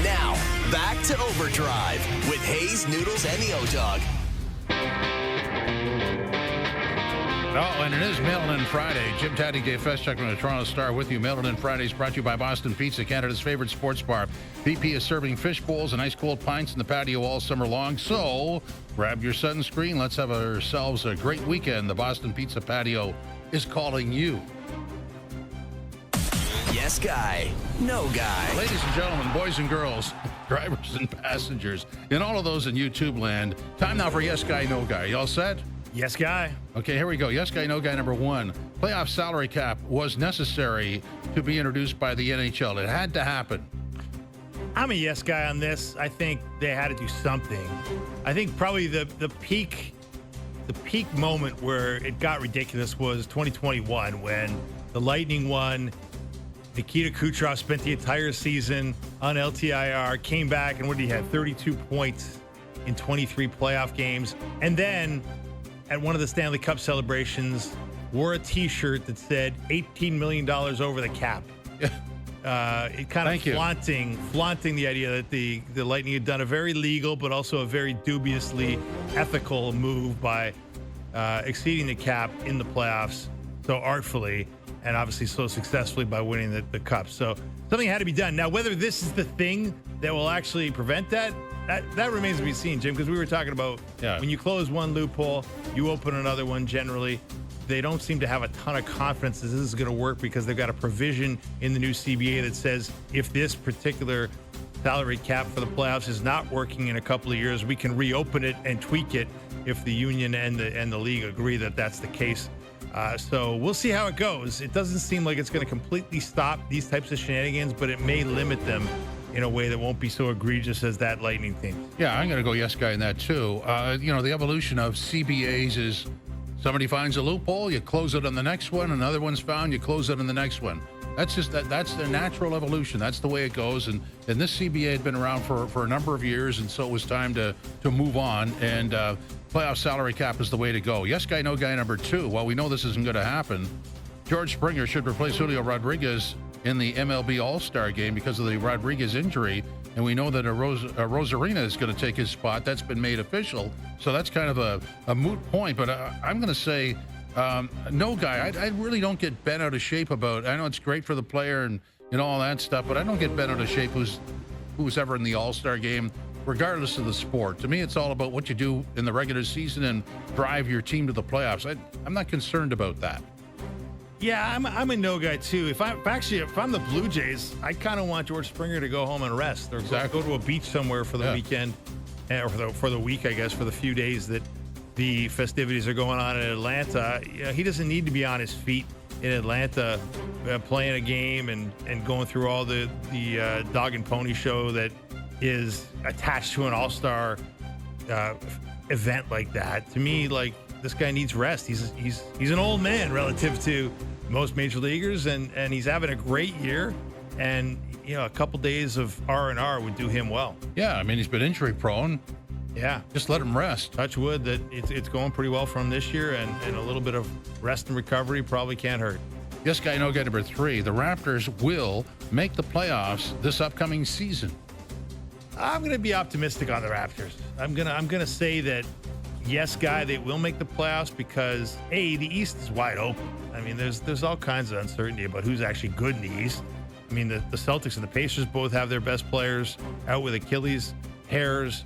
Now, back to Overdrive with Hayes, Noodles, and the O-Dog. Oh, and it is Mail-In Friday. Jim Taddy, Dave Feschuk from the Toronto Star with you. Mail-In Friday is brought to you by Boston Pizza, Canada's favorite sports bar. BP is serving fish bowls and ice cold pints in the patio all summer long. So grab your sunscreen. Let's have ourselves a great weekend. The Boston Pizza patio is calling you. Yes guy, no guy. Ladies and gentlemen, boys and girls, drivers and passengers, and all of those in YouTube land, time now for Yes Guy, No Guy. You all set? Yes, guy. Okay, here we go. Yes Guy, No Guy number one. Playoff salary cap was necessary to be introduced by the NHL. It had to happen. I'm a yes guy on this. I think they had to do something. I think probably the peak moment where it got ridiculous was 2021 when the Lightning won. Nikita Kucherov spent the entire season on LTIR, came back, and what did he have? 32 points in 23 playoff games. And then at one of the Stanley Cup celebrations, wore a T-shirt that said $18 million over the cap. It kind of flaunting the idea that the Lightning had done a very legal but also a very dubiously ethical move by exceeding the cap in the playoffs so artfully and obviously so successfully by winning the Cup. So something had to be done. Now, whether this is the thing that will actually prevent that remains to be seen, Jim, because we were talking about when you close one loophole, you open another one generally. They don't seem to have a ton of confidence that this is going to work because they've got a provision in the new CBA that says if this particular salary cap for the playoffs is not working in a couple of years, we can reopen it and tweak it if the union and the league agree that that's the case. So we'll see how it goes. It doesn't seem like it's going to completely stop these types of shenanigans, but it may limit them in a way that won't be so egregious as that Lightning thing. Yeah, I'm going to go yes guy in that too. The evolution of CBAs is somebody finds a loophole, you close it on the next one, another one's found, you close it on the next one. That's just that's the natural evolution. That's the way it goes. And this CBA had been around for a number of years, and so it was time to move on. And playoff salary cap is the way to go. Yes guy, no guy number two. While we know this isn't going to happen, George Springer should replace Julio Rodriguez in the MLB All-Star game because of the Rodriguez injury. And we know that a Rosarina is going to take his spot. That's been made official. So that's kind of a moot point. But I'm going to say no guy. I really don't get bent out of shape about. I know it's great for the player and all that stuff, but I don't get bent out of shape who's ever in the All-Star game, regardless of the sport. To me, it's all about what you do in the regular season and drive your team to the playoffs. I'm not concerned about that. Yeah, I'm a no guy too. If I'm the Blue Jays, I kind of want George Springer to go home and rest or go to a beach somewhere for the weekend or for the week, I guess, for the few days that the festivities are going on in Atlanta. He doesn't need to be on his feet in Atlanta playing a game and going through all the dog and pony show that is attached to an all-star event like that. To me, like, this guy needs rest. He's an old man relative to most major leaguers, and he's having a great year. And a couple days of R&R would do him well. Yeah, I mean, he's been injury prone. Yeah, just let him rest. Touch wood that it's going pretty well for him this year, and a little bit of rest and recovery probably can't hurt. Yes guy, no guy number three. The Raptors will make the playoffs this upcoming season. I'm going to be optimistic on the Raptors. I'm gonna say that. Yes, guy, they will make the playoffs because, A, the East is wide open. I mean, there's all kinds of uncertainty about who's actually good in the East. I mean, the Celtics and the Pacers both have their best players out with Achilles tears.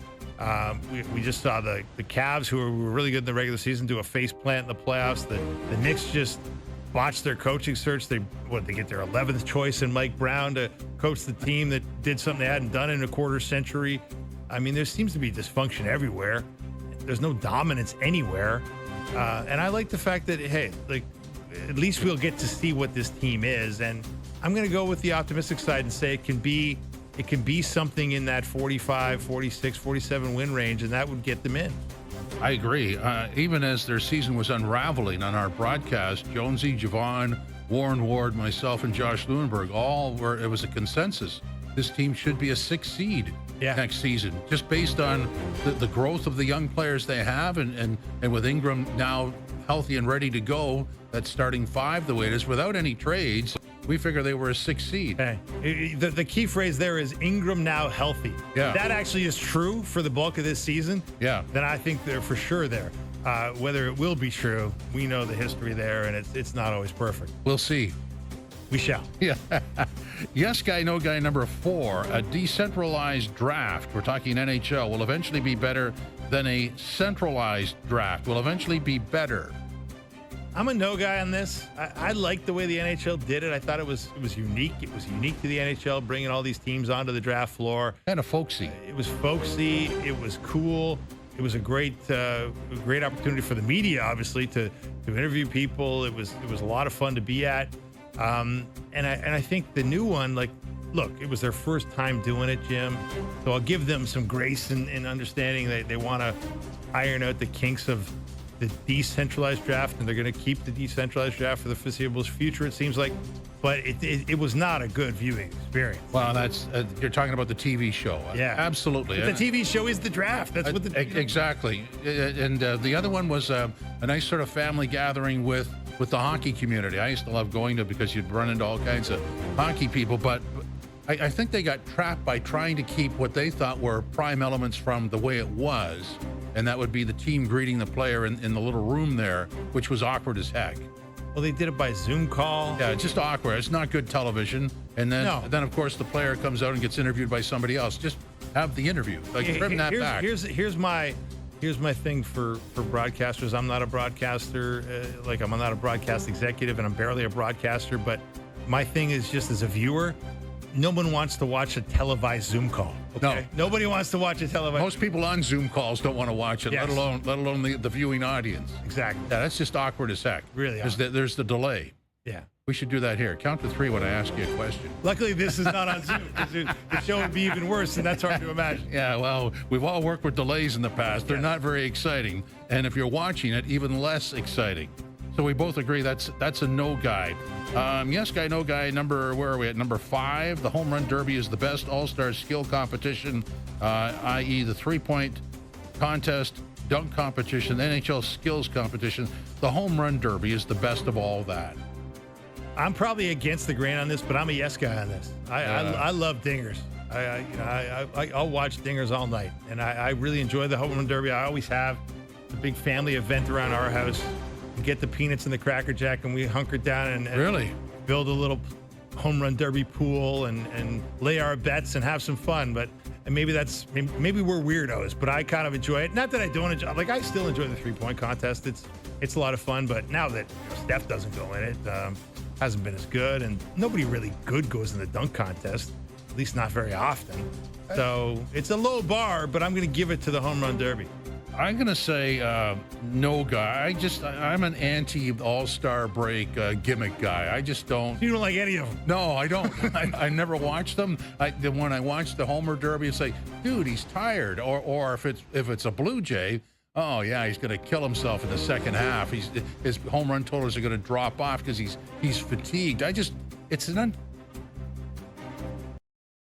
We just saw the Cavs, who were really good in the regular season, do a face plant in the playoffs. The Knicks just botched their coaching search. They get their 11th choice in Mike Brown to coach the team that did something they hadn't done in a quarter century. I mean, there seems to be dysfunction everywhere. There's no dominance anywhere. And I like the fact that, hey, like, at least we'll get to see what this team is. And I'm going to go with the optimistic side and say it can be something in that 45, 46, 47 win range, and that would get them in. I agree. Even as their season was unraveling on our broadcast, Jonesy, Javon, Warren Ward, myself, and Josh Lewinberg, it was a consensus. This team should be a 6th seed next season, just based on the growth of the young players they have, and with Ingram now healthy and ready to go, that starting five the way it is without any trades, we figure they were a 6 seed. Hey, the key phrase there is Ingram now healthy. Yeah. If that actually is true for the bulk of this season, Yeah. then I think they're for sure there. Whether it will be true, we know the history there, and it's not always perfect. We'll see. We shall. Yeah. Yes guy, no guy number 4. A decentralized draft. We're talking NHL. Will eventually be better than a centralized draft. Will eventually be better. I'm a no guy on this. I like the way the NHL did it. I thought it was unique. It was unique to the NHL, bringing all these teams onto the draft floor. Kind of folksy. It was folksy. It was cool. It was a great opportunity for the media, obviously, to interview people. It was a lot of fun to be at. And I think the new one, like, look, it was their first time doing it, Jim. So I'll give them some grace in understanding that they want to iron out the kinks of the decentralized draft, and they're going to keep the decentralized draft for the foreseeable future, it seems like. But it was not a good viewing experience. Well, that's you're talking about the TV show. Yeah, absolutely. But the TV show is the draft. That's what the exactly. And the other one was a nice sort of family gathering with the hockey community. I used to love going to, because you'd run into all kinds of hockey people. But I think they got trapped by trying to keep what they thought were prime elements from the way it was, and that would be the team greeting the player in the little room there, which was awkward as heck. Well, they did it by Zoom call. Yeah, it's just awkward. It's not good television. And then of course the player comes out and gets interviewed by somebody else. Just have the interview. Like, trim that back. Here's my thing for broadcasters. I'm not a broadcaster. I'm not a broadcast executive, and I'm barely a broadcaster. But my thing is, just as a viewer, no one wants to watch a televised Zoom call. Okay? No. Nobody wants to watch a televised. Most people on Zoom calls don't want to watch it, yes. let alone the viewing audience. Exactly. Yeah, that's just awkward as heck. Really There's the delay. Yeah. We should do that here. Count to 3 when I ask you a question. Luckily, this is not on Zoom, because the show would be even worse, and that's hard to imagine. Yeah, well, we've all worked with delays in the past. They're not very exciting. And if you're watching it, even less exciting. So we both agree that's a no guy. Yes guy, no guy. Where are we at? Number 5. The home run derby is the best all-star skill competition, i.e. the 3-point contest, dunk competition, the NHL skills competition. The home run derby is the best of all that. I'm probably against the grain on this, but I'm a yes guy on this. I love dingers. I'll watch dingers all night, and I really enjoy the home run derby. I always have. It's a big family event around our house. We get the peanuts and the Cracker Jack, and we hunker down and really build a little home run derby pool and lay our bets and have some fun. But maybe we're weirdos, but I kind of enjoy it. Not that I don't enjoy. Like, I still enjoy the 3-point contest. It's a lot of fun. But now that Steph doesn't go in it, hasn't been as good, and nobody really good goes in the dunk contest, at least not very often. So it's a low bar, but I'm going to give it to the home run derby. I'm going to say no guy. I'm an anti-all-star break gimmick guy. I just don't. You don't like any of them? No, I don't. I never watched them. When I watched the Homer Derby, it's like, dude, he's tired. Or if it's a Blue Jay, oh yeah, he's going to kill himself in the second half. His home run totals are going to drop off because he's fatigued. It's an